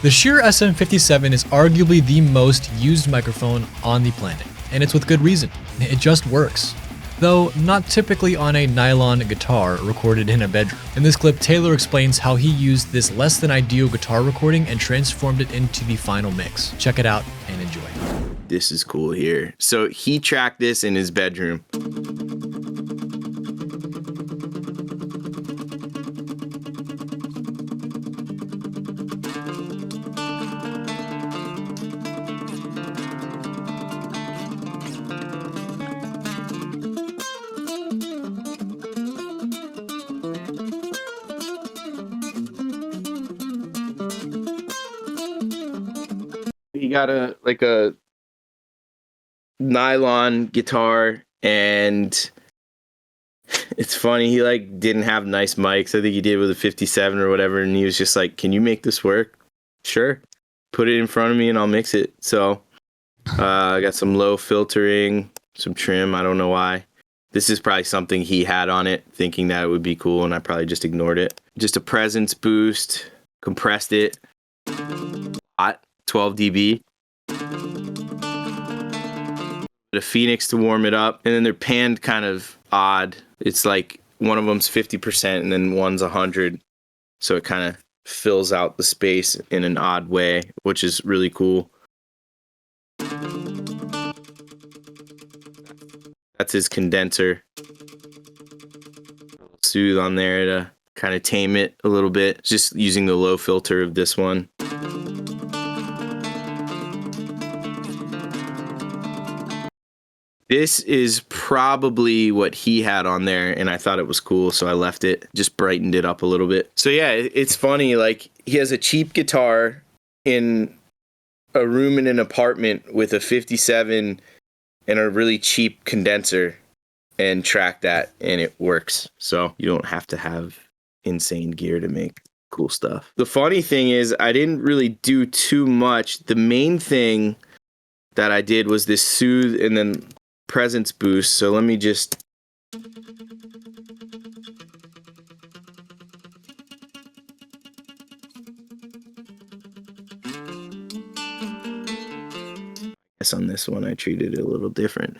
The Shure SM57 is arguably the most used microphone on the planet, and it's with good reason. It just works. Though not typically on a nylon guitar recorded in a bedroom. In this clip, Taylor explains how he used this less than ideal guitar recording and transformed it into the final mix. Check it out and enjoy. This is cool here. So he tracked this in his bedroom. He got a nylon guitar, and it's funny, he didn't have nice mics. I think he did with a 57 or whatever, and he was just like, can you make this work? Sure. Put it in front of me and I'll mix it. So I got some low filtering, some trim, I don't know why. This is probably something he had on it, thinking that it would be cool, and I probably just ignored it. Just a presence boost, compressed it, hot, 12 dB. A Phoenix to warm it up, and then they're panned kind of odd. It's like one of them's 50% and then one's 100, so it kind of fills out the space in an odd way, which is really cool. That's his condenser. Soothe on there to kind of tame it a little bit, just using the low filter of this one. This is probably what he had on there, and I thought it was cool, so I left it, just brightened it up a little bit. So yeah, it's funny, he has a cheap guitar in a room in an apartment with a 57 and a really cheap condenser, and track that, and it works. So you don't have to have insane gear to make cool stuff. The funny thing is, I didn't really do too much. The main thing that I did was this soothe and then presence boost. So let me just on this one I treated it a little different.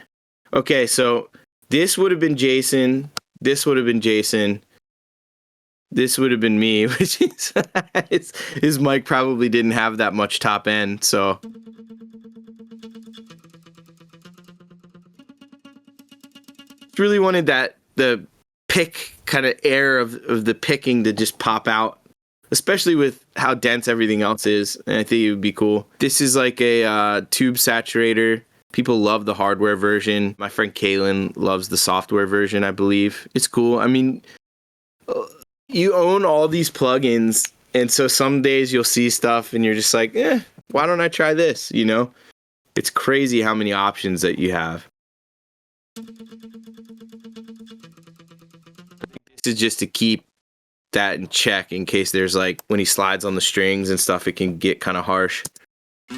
Okay, so this would have been Jason, this would have been Jason, this would have been me, which is his mic probably didn't have that much top end, so really wanted the pick kind of air of the picking to just pop out, especially with how dense everything else is, and I think it would be cool. This is like a tube saturator. People love the hardware version. My friend Kaylin loves the software version, I believe. It's cool. I mean, you own all these plugins, and so some days you'll see stuff and you're just like, why don't I try this, you know? It's crazy how many options that you have. This is just to keep that in check in case there's when he slides on the strings and stuff, it can get kind of harsh. You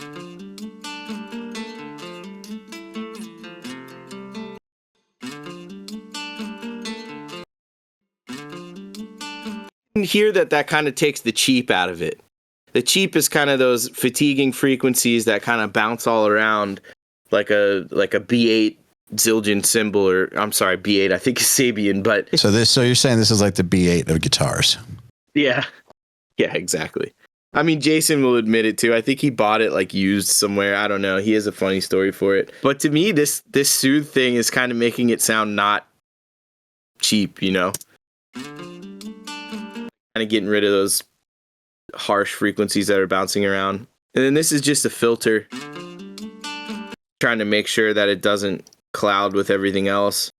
can hear that kind of takes the cheap out of it. The cheap is kind of those fatiguing frequencies that kind of bounce all around like a B8 Zildjian cymbal, or I'm sorry, B8, I think is Sabian, but so you're saying this is like the B8 of guitars. Yeah, exactly. I mean, Jason will admit it too. I think he bought it used somewhere. I don't know. He has a funny story for it. But to me, this soothe thing is kind of making it sound not cheap, you know? Kind of getting rid of those harsh frequencies that are bouncing around. And then this is just a filter, trying to make sure that it doesn't cloud with everything else.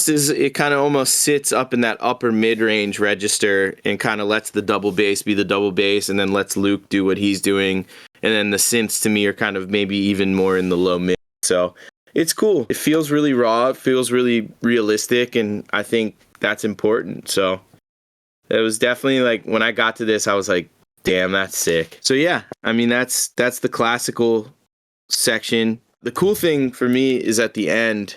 It kind of almost sits up in that upper mid-range register and kind of lets the double bass be the double bass, and then lets Luke do what he's doing, and then the synths to me are kind of maybe even more in the low mid. So it's cool. It feels really raw. It feels really realistic, and I think that's important. So it was definitely when I got to this, I was like, Damn, that's sick. So yeah, I mean that's the classical section. The cool thing for me is at the end,